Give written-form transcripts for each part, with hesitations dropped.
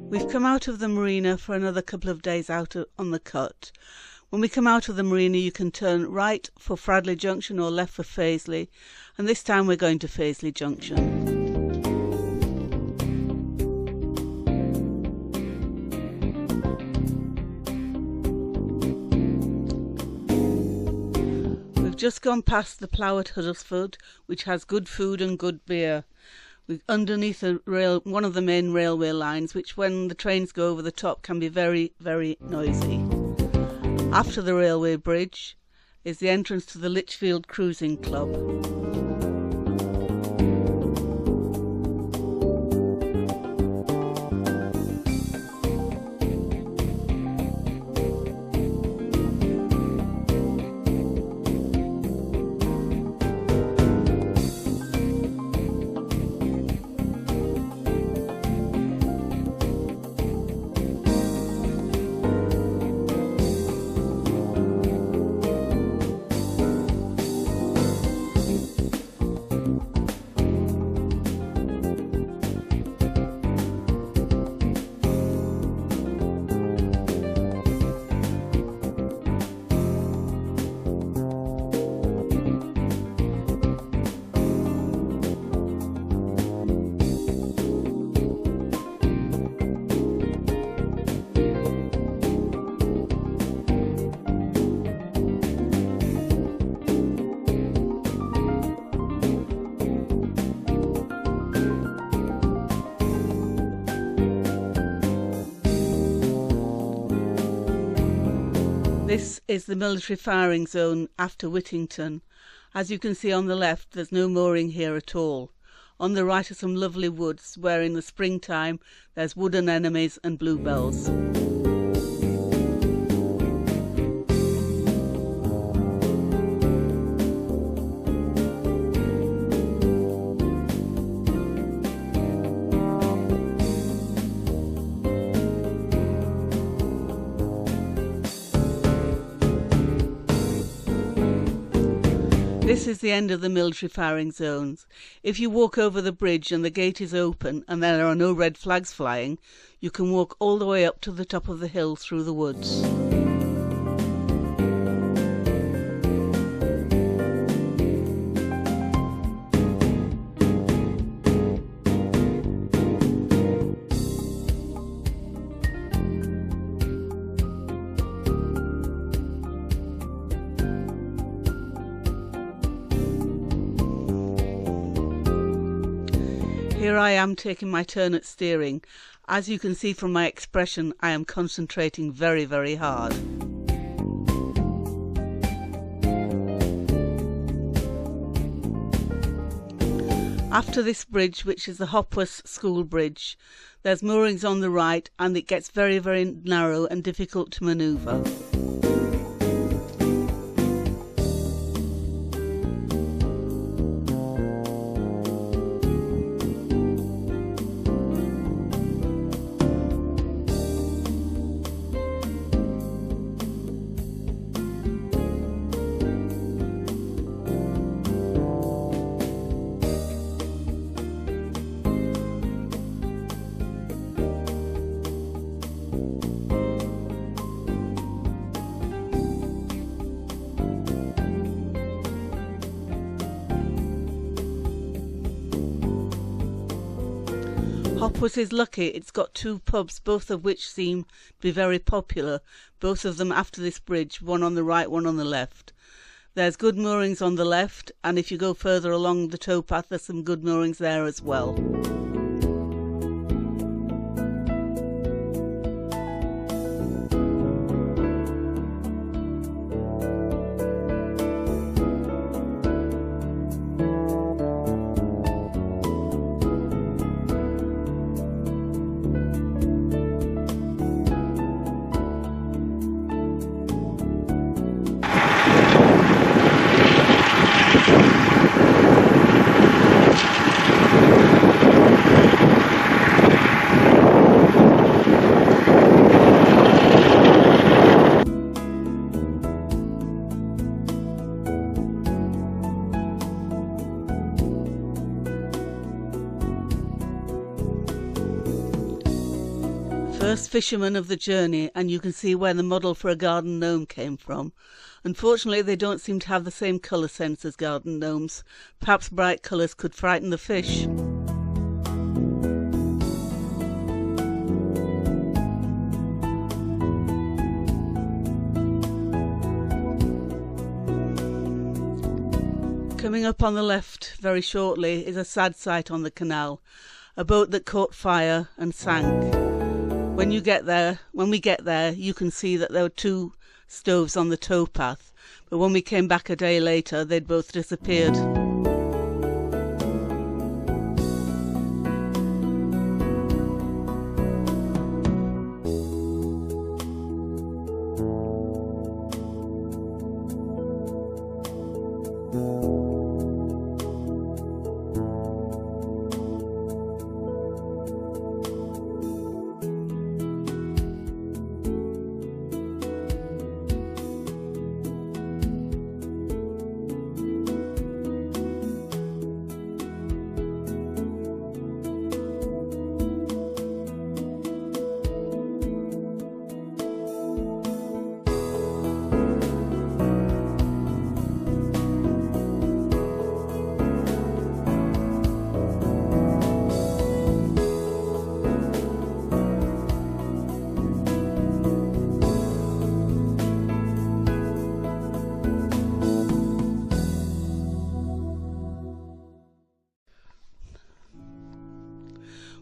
We've come out of the marina for another couple of days out on the cut. When we come out of the marina, you can turn right for Fradley Junction or left for Fazeley, and this time we're going to Fazeley Junction. We've just gone past the Plough at Huddersfield, which has good food and good beer. We're underneath one of the main railway lines, which when the trains go over the top can be very, very noisy. After the railway bridge is the entrance to the Lichfield Cruising Club. This is the military firing zone after Whittington. As you can see on the left, there's no mooring here at all. On the right are some lovely woods where in the springtime there's wood anemones and bluebells. This is the end of the military firing zones. If you walk over the bridge and the gate is open and there are no red flags flying, you can walk all the way up to the top of the hill through the woods. Here I am taking my turn at steering. As you can see from my expression, I am concentrating very, very hard. After this bridge, which is the Hopworth School Bridge, there's moorings on the right and it gets very, very narrow and difficult to manoeuvre. Hopworth is lucky, it's got two pubs, both of which seem to be very popular, both of them after this bridge, one on the right, one on the left. There's good moorings on the left, and if you go further along the towpath there's some good moorings there as well. First fisherman of the journey, and you can see where the model for a garden gnome came from. Unfortunately, they don't seem to have the same colour sense as garden gnomes. Perhaps bright colours could frighten the fish. Coming up on the left very shortly is a sad sight on the canal, a boat that caught fire and sank. When we get there, you can see that there were 2 stoves on the towpath, but when we came back a day later, they'd both disappeared.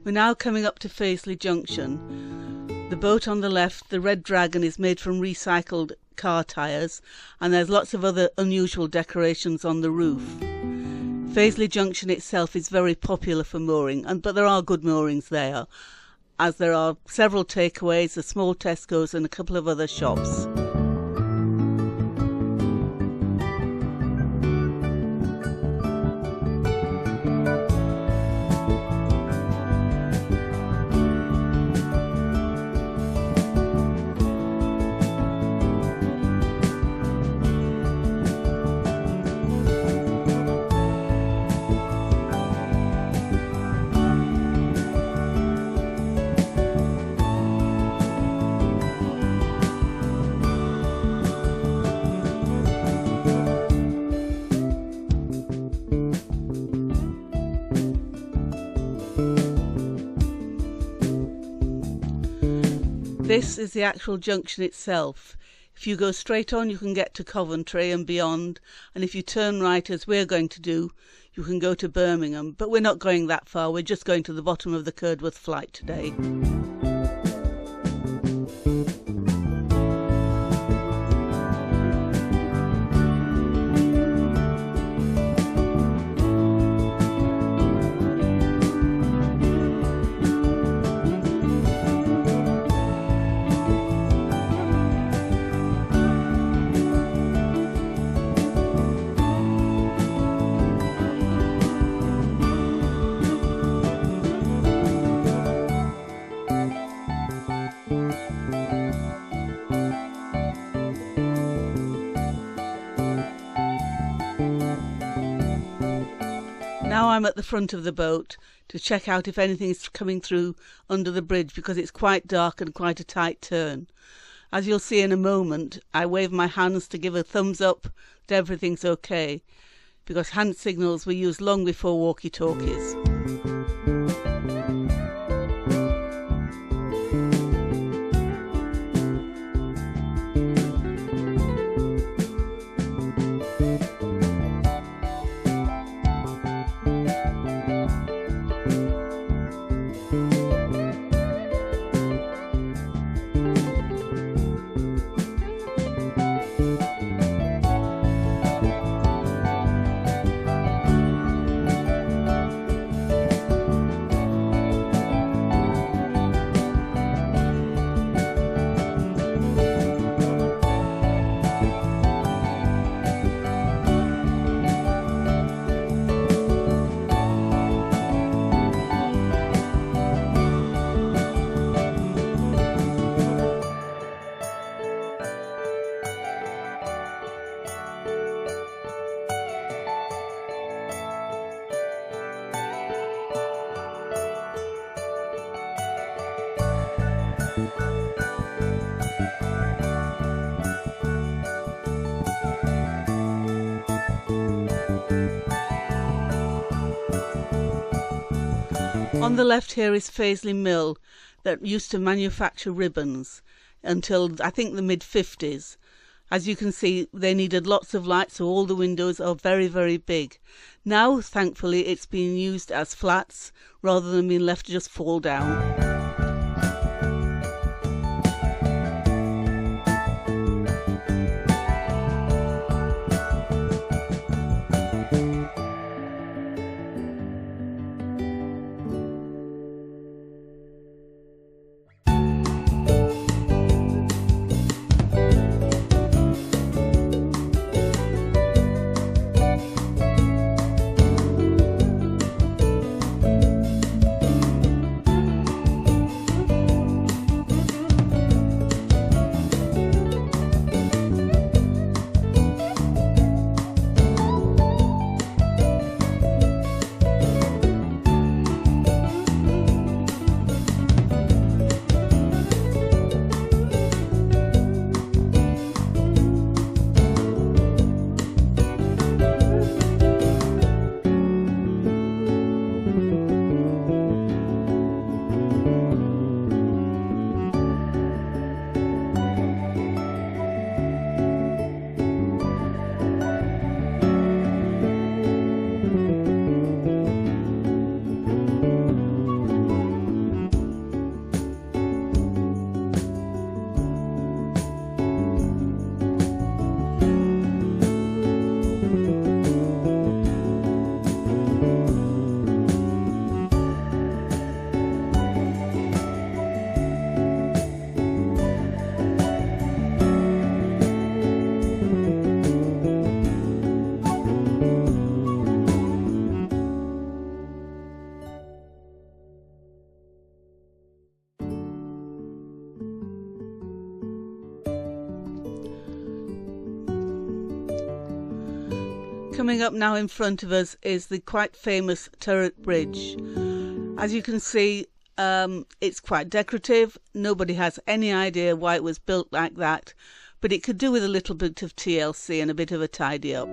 We're now coming up to Fazeley Junction. The boat on the left, the Red Dragon, is made from recycled car tyres, and there's lots of other unusual decorations on the roof. Fazeley Junction itself is very popular for mooring, but there are good moorings there, as there are several takeaways, a small Tesco's and a couple of other shops. This is the actual junction itself. If you go straight on, you can get to Coventry and beyond, and if you turn right, as we're going to do, you can go to Birmingham. But we're not going that far, we're just going to the bottom of the Curdworth flight today. Now I'm at the front of the boat to check out if anything is coming through under the bridge, because it's quite dark and quite a tight turn. As you'll see in a moment, I wave my hands to give a thumbs up that everything's okay, because hand signals were used long before walkie-talkies. On the left here is Fazeley Mill that used to manufacture ribbons until I think the mid-50s. As you can see, they needed lots of light, so all the windows are very, very big. Now, thankfully, it's being used as flats rather than being left to just fall down. Coming up now in front of us is the quite famous turret bridge. As you can see, it's quite decorative. Nobody has any idea why it was built like that, but it could do with a little bit of TLC and a bit of a tidy up.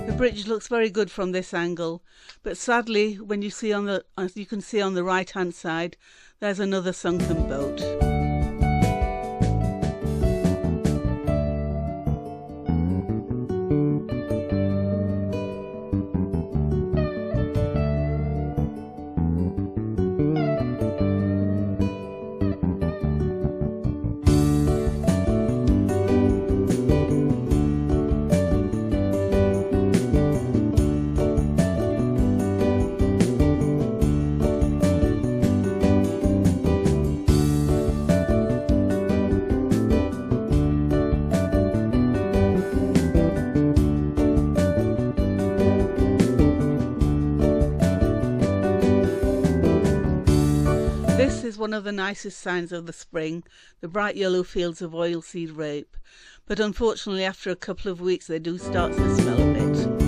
The bridge looks very good from this angle, but sadly, when you see as you can see on the right hand side, there's another sunken boat. one of the nicest signs of the spring, the bright yellow fields of oilseed rape. But unfortunately, after a couple of weeks, they do start to smell a bit.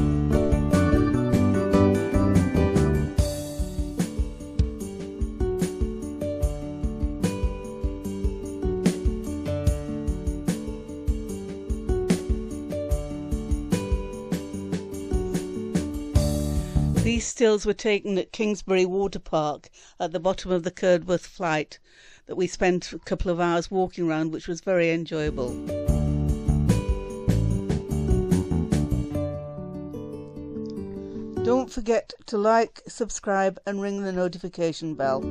These stills were taken at Kingsbury Water Park at the bottom of the Cerdworth Flight that we spent a couple of hours walking around, which was very enjoyable. Don't forget to like, subscribe and ring the notification bell.